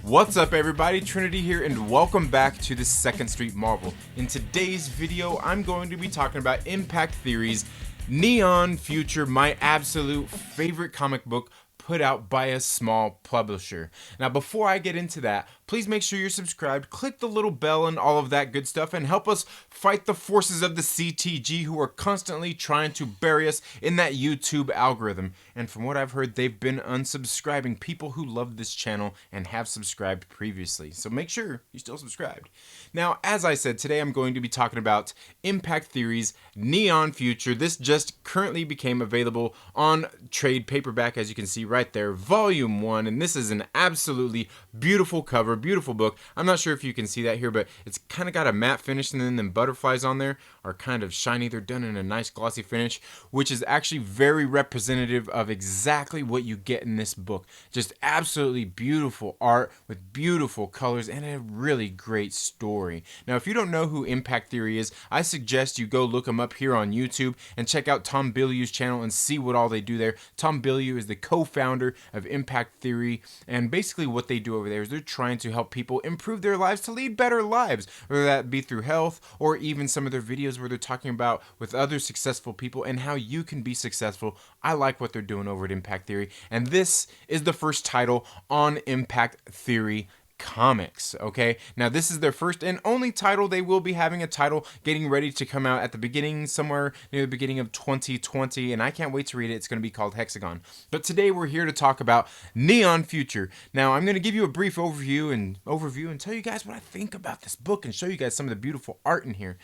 What's up everybody, Trinity here and welcome back to the Second Street Marvel. In today's video, I'm going to be talking about Impact Theory's Neon Future, my absolute favorite comic book put out by a small publisher. Now before I get into that, please make sure you're subscribed, click the little bell and all of that good stuff, and help us fight the forces of the CTG who are constantly trying to bury us in that YouTube algorithm. And from what I've heard, they've been unsubscribing people who love this channel and have subscribed previously. So make sure you still subscribed. Now, as I said, today I'm going to be talking about Impact Theory's Neon Future. This just currently became available on trade paperback, as you can see right there, Volume 1, and this is an absolutely beautiful cover, beautiful book. I'm not sure if you can see that here, but it's kind of got a matte finish, and then the butterflies on there are kind of shiny. They're done in a nice glossy finish, which is actually very representative of exactly what you get in this book. Just absolutely beautiful art with beautiful colors and a really great story. Now, if you don't know who Impact Theory is, I suggest you go look them up here on YouTube and check out Tom Bilyeu's channel and see what all they do there. Tom Bilyeu is the co-founder of Impact Theory, and basically what they do over there is they're trying to help people improve their lives to lead better lives, whether that be through health or even some of their videos where they're talking about with other successful people and how you can be successful. I like what they're doing over at Impact Theory, and this is the first title on Impact Theory Comics. Okay, now this is their first and only title. They will be having a title getting ready to come out at the beginning, somewhere near the beginning of 2020, and I can't wait to read it. It's going to be called Hexagon. But today we're here to talk about Neon Future. Now I'm going to give you a brief overview and tell you guys what I think about this book and show you guys some of the beautiful art in here.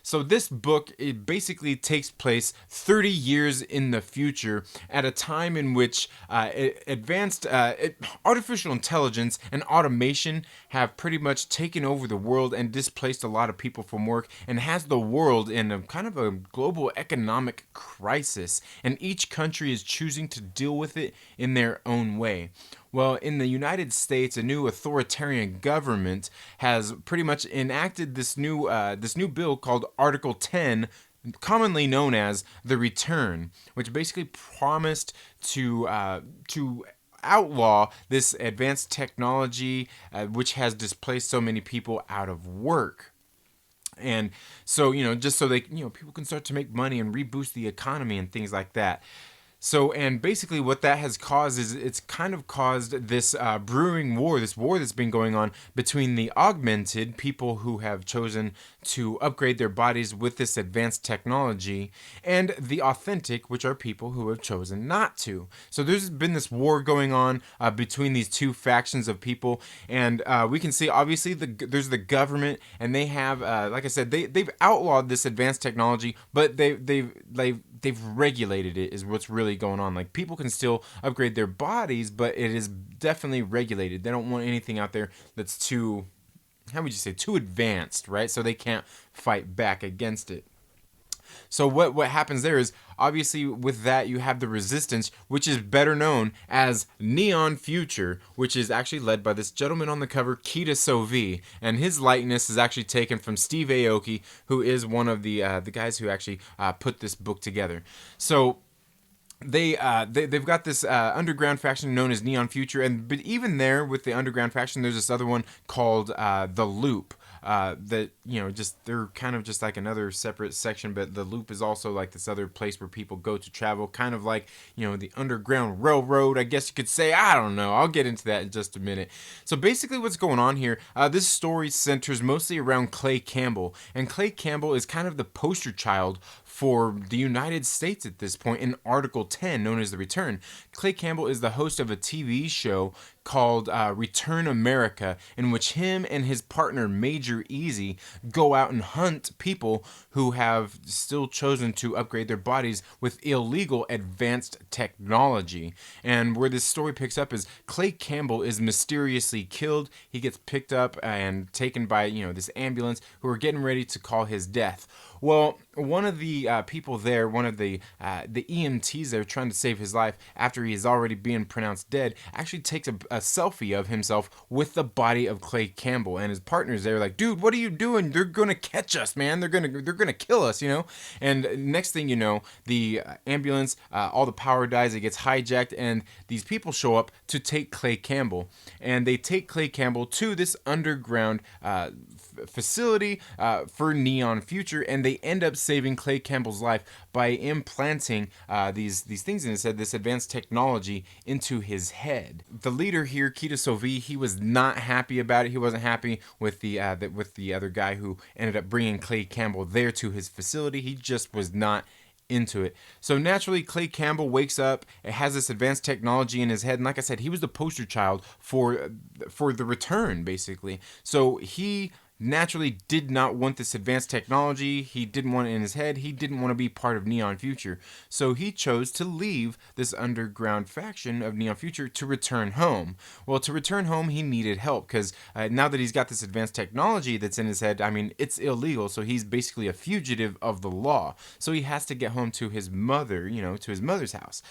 So this book, it basically takes place 30 years in the future at a time in which advanced artificial intelligence and automation have pretty much taken over the world and displaced a lot of people from work, and has the world in a kind of a global economic crisis, and each country is choosing to deal with it in their own way. Well, in the United States, a new authoritarian government has pretty much enacted this new bill called Article 10, commonly known as the Return, which basically promised to outlaw this advanced technology, which has displaced so many people out of work. And so, just so they, people can start to make money and reboost the economy and things like that. So, and basically what that has caused is it's kind of caused this brewing war, this war that's been going on between the augmented people who have chosen to upgrade their bodies with this advanced technology, and the authentic, which are people who have chosen not to. So there's been this war going on between these two factions of people, and we can see obviously there's the government, and they have, like I said, they've outlawed this advanced technology, but they've regulated it, is what's really going on. Like, people can still upgrade their bodies, but it is definitely regulated. They don't want anything out there that's too, how would you say, too advanced, right? So they can't fight back against it. So what happens there is, obviously with that you have the resistance, which is better known as Neon Future, which is actually led by this gentleman on the cover, Kita Sovi, and his likeness is actually taken from Steve Aoki, who is one of the guys who actually put this book together. So they've got this underground faction known as Neon Future, but even there with the underground faction, there's this other one called the Loop. That, just, they're kind of just like another separate section, but the Loop is also like this other place where people go to travel, kind of like, the Underground Railroad, I guess you could say. I don't know, I'll get into that in just a minute. So basically what's going on here, this story centers mostly around Clay Campbell, and Clay Campbell is kind of the poster child for the United States at this point in Article 10, known as the Return. Clay Campbell is the host of a TV show called Return America, in which him and his partner Major Easy go out and hunt people who have still chosen to upgrade their bodies with illegal advanced technology. And where this story picks up is Clay Campbell is mysteriously killed. He gets picked up and taken by, this ambulance who are getting ready to call his death. Well, one of the people there, one of the EMTs there trying to save his life after he is already being pronounced dead, actually takes a selfie of himself with the body of Clay Campbell, and his partners there like, dude, what are you doing? They're gonna catch us, man. They're gonna kill us, you know. And next thing you know, the ambulance, all the power dies, it gets hijacked, and these people show up to take Clay Campbell, and they take Clay Campbell to this underground facility for Neon Future, and they end up saving Clay Campbell's life by implanting these things in his head, this advanced technology into his head. The leader here, Kita Sovi, he was not happy about it. He wasn't happy with the other guy who ended up bringing Clay Campbell there to his facility. He just was not into it. So naturally, Clay Campbell wakes up. It has this advanced technology in his head, and like I said, he was the poster child for the return, basically. So he naturally did not want this advanced technology. He didn't want it in his head. He didn't want to be part of Neon Future. So he chose to leave this underground faction of Neon Future to return home. Well, to return home, he needed help because now that he's got this advanced technology that's in his head, I mean, it's illegal. So he's basically a fugitive of the law. So he has to get home to his mother, you know, to his mother's house.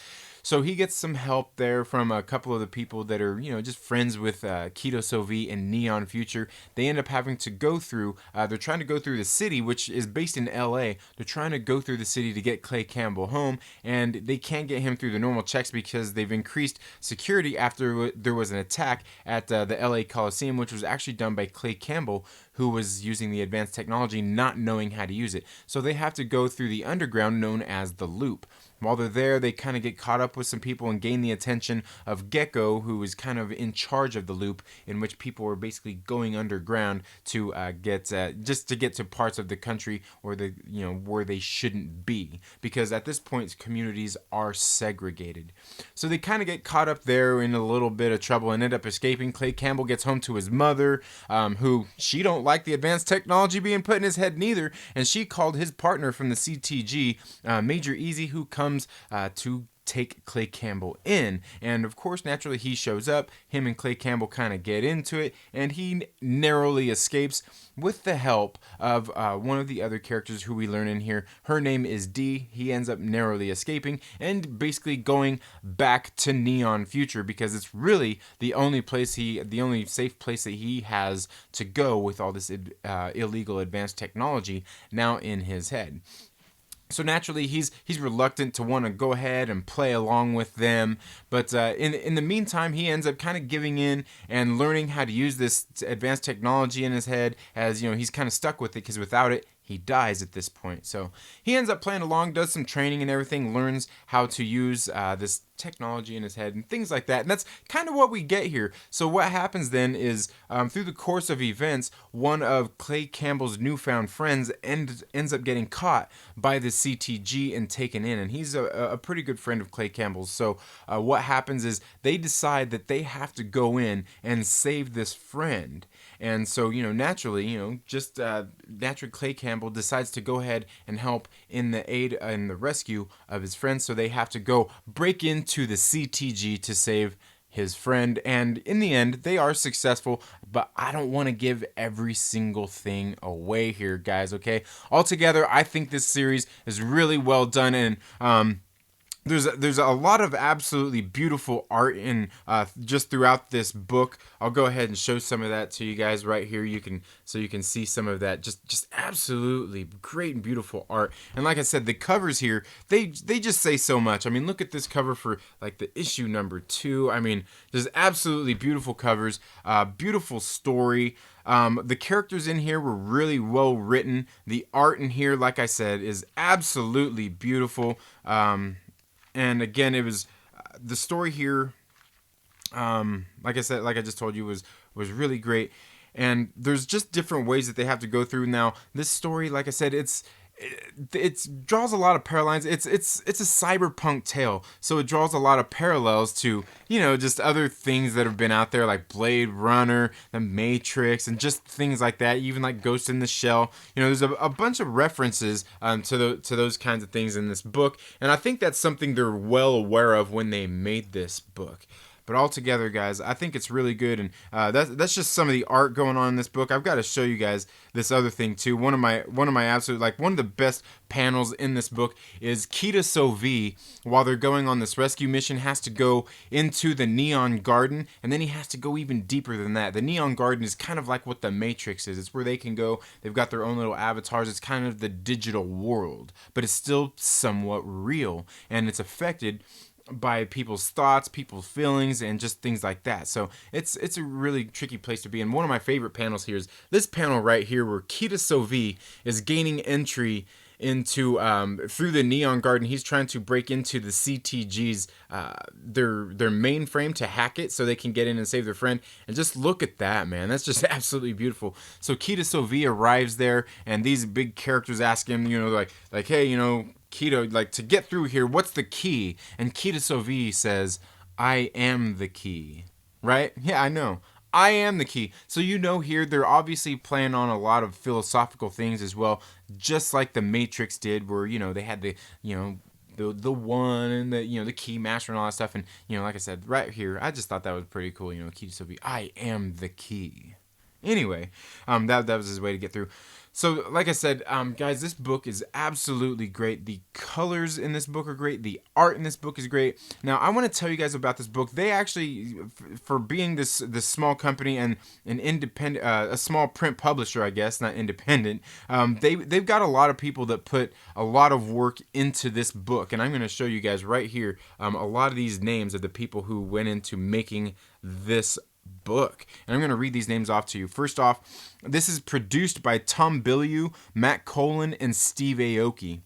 So he gets some help there from a couple of the people that are, you know, just friends with Kita Sovi and Neon Future. They end up having to go through, they're trying to go through the city, which is based in LA. They're trying to go through the city to get Clay Campbell home, and they can't get him through the normal checks because they've increased security after there was an attack at the LA Coliseum, which was actually done by Clay Campbell, who was using the advanced technology, not knowing how to use it. So they have to go through the underground known as the Loop. While they're there, they kind of get caught up with some people and gain the attention of Gecko, who is kind of in charge of the loop, in which people are basically going underground to get to parts of the country where where they shouldn't be, because at this point communities are segregated. So they kind of get caught up there in a little bit of trouble and end up escaping. Clay Campbell gets home to his mother, who she don't like the advanced technology being put in his head neither, and she called his partner from the CTG, Major Easy, who comes to take Clay Campbell in. And of course, naturally, he shows up. Him and Clay Campbell kind of get into it, and he narrowly escapes with the help of one of the other characters who we learn in here. Her name is Dee. He ends up narrowly escaping and basically going back to Neon Future because it's really the only safe place that he has to go with all this illegal advanced technology now in his head. So naturally, he's reluctant to want to go ahead and play along with them. But in the meantime, he ends up kind of giving in and learning how to use this advanced technology in his head, as you know, he's kind of stuck with it because without it, he dies at this point. So he ends up playing along, does some training and everything, learns how to use this technology in his head and things like that. And that's kind of what we get here. So what happens then is through the course of events, one of Clay Campbell's newfound friends ends up getting caught by the CTG and taken in. And he's a pretty good friend of Clay Campbell's. So what happens is they decide that they have to go in and save this friend. And so, naturally, Clay Campbell decides to go ahead and help in the aid and the rescue of his friend. So they have to go break into the CTG to save his friend. And in the end, they are successful. But I don't want to give every single thing away here, guys, okay? Altogether, I think this series is really well done. And, There's a lot of absolutely beautiful art in just throughout this book. I'll go ahead and show some of that to you guys right here. You can see some of that just absolutely great and beautiful art. And like I said, the covers here, they just say so much. I mean, look at this cover for like the issue number 2. I mean, there's absolutely beautiful covers, beautiful story. The characters in here were really well written. The art in here, like I said, is absolutely beautiful. And again, it was the story here, like I just told you, was really great. And there's just different ways that they have to go through. Now, this story, like I said, it draws a lot of parallels. It's a cyberpunk tale, so it draws a lot of parallels to just other things that have been out there, like Blade Runner, The Matrix, and just things like that. Even like Ghost in the Shell. There's a bunch of references to those kinds of things in this book, and I think that's something they're well aware of when they made this book. But altogether, guys, I think it's really good, and that's just some of the art going on in this book. I've got to show you guys this other thing too. One of my absolute, like, one of the best panels in this book is Kita Sovi, while they're going on this rescue mission, has to go into the Neon Garden, and then he has to go even deeper than that. The Neon Garden is kind of like what the Matrix is. It's where they can go. They've got their own little avatars. It's kind of the digital world, but it's still somewhat real, and it's affected by people's thoughts, people's feelings, and just things like that. So it's a really tricky place to be. And one of my favorite panels here is this panel right here, where Kita Sovi is gaining entry into through the Neon Garden. He's trying to break into the CTG's their mainframe to hack it so they can get in and save their friend. And just look at that, man. That's just absolutely beautiful. So Kita Sovi arrives there, and these big characters ask him, like, hey, Kita, like, to get through here, what's the key? And Kita Sovi says, I am the key. Right? Yeah, I know. I am the key. So here they're obviously playing on a lot of philosophical things as well, just like the Matrix did, where they had the the one and the key master and all that stuff. And like I said, right here, I just thought that was pretty cool. Kita Sovi, I am the key. Anyway, that was his way to get through. So, like I said, guys, this book is absolutely great. The colors in this book are great. The art in this book is great. Now, I want to tell you guys about this book. They actually, for being this small company and an independent, a small print publisher, I guess, not independent, they've got a lot of people that put a lot of work into this book. And I'm going to show you guys right here a lot of these names of the people who went into making this book, and I'm going to read these names off to you. First off, this is produced by Tom Bilyeu, Matt Colin, and Steve Aoki.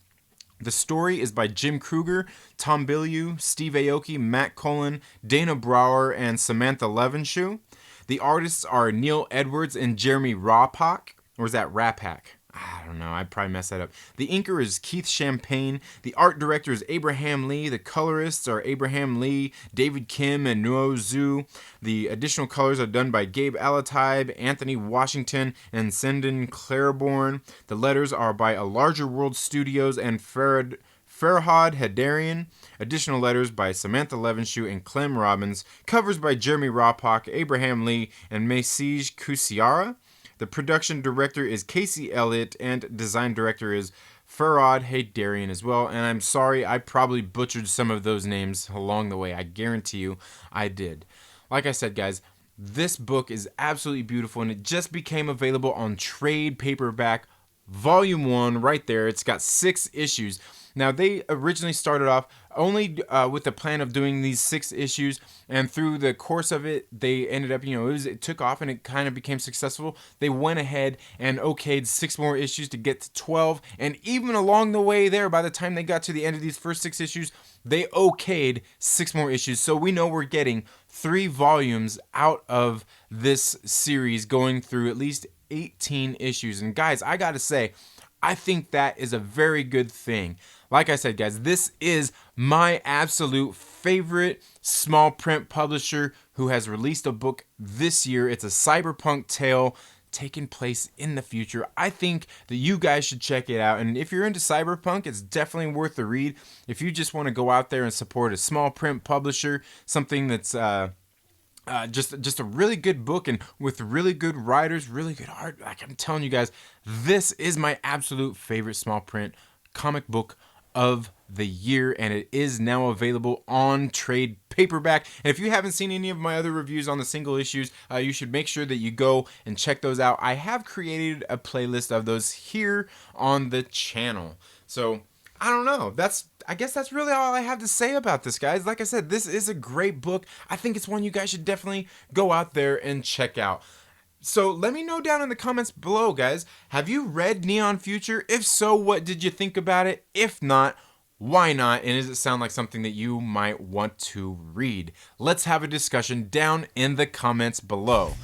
The story is by Jim Kruger, Tom Bilyeu, Steve Aoki, Matt Colin, Dana Brower, and Samantha Levenshoe. The artists are Neil Edwards and Jeremy Rapak, or is that Rapak? I don't know. I'd probably mess that up. The inker is Keith Champagne. The art director is Abraham Lee. The colorists are Abraham Lee, David Kim, and Nuo Zhu. The additional colors are done by Gabe Alataib, Anthony Washington, and Sendon Claiborne. The letters are by A Larger World Studios and Farhad Hadarian. Additional letters by Samantha Levenshoe and Clem Robbins. Covers by Jeremy Rapak, Abraham Lee, and Maisij Kusiara. The production director is Casey Elliott, and design director is Farhad Hadarian as well. And I'm sorry, I probably butchered some of those names along the way. I guarantee you I did. Like I said, guys, this book is absolutely beautiful, and it just became available on trade paperback, volume 1 right there. It's got 6 issues. Now, they originally started off only with the plan of doing these 6 issues, and through the course of it, they ended up, it took off and it kind of became successful. They went ahead and okayed 6 more issues to get to 12, and even along the way there, by the time they got to the end of these first 6 issues, they okayed 6 more issues. So we know we're getting 3 volumes out of this series, going through at least 18 issues. And guys, I gotta say, I think that is a very good thing. Like I said, guys, this is my absolute favorite small print publisher who has released a book this year. It's a cyberpunk tale taking place in the future. I think that you guys should check it out. And if you're into cyberpunk, it's definitely worth the read. If you just want to go out there and support a small print publisher, something that's just a really good book and with really good writers, really good art. Like I'm telling you guys, this is my absolute favorite small print comic book of the year, and it is now available on trade paperback. And if you haven't seen any of my other reviews on the single issues, you should make sure that you go and check those out. I have created a playlist of those here on the channel. So I don't know. I guess that's really all I have to say about this, guys. Like I said, this is a great book. I think it's one you guys should definitely go out there and check out. So let me know down in the comments below, guys. Have you read Neon Future? If so, what did you think about it? If not, why not? And does it sound like something that you might want to read? Let's have a discussion down in the comments below.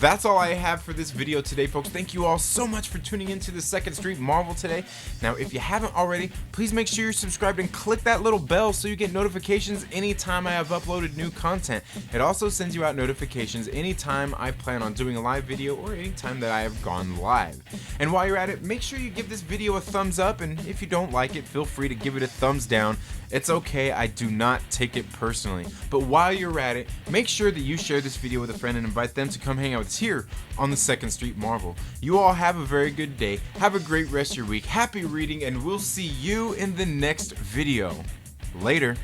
that's all I have for this video today, folks. Thank you all so much for tuning into the Second Street Marvel today. Now, if you haven't already, please make sure you're subscribed and click that little bell so you get notifications anytime I have uploaded new content. It also sends you out notifications anytime I plan on doing a live video or anytime that I have gone live. And while you're at it, make sure you give this video a thumbs up, and if you don't like it, feel free to give it a thumbs down. It's okay, I do not take it personally. But while you're at it, make sure that you share this video with a friend and invite them to come hang out with us here on the Second Street Marvel. You all have a very good day, have a great rest of your week, happy reading, and we'll see you in the next video. Later.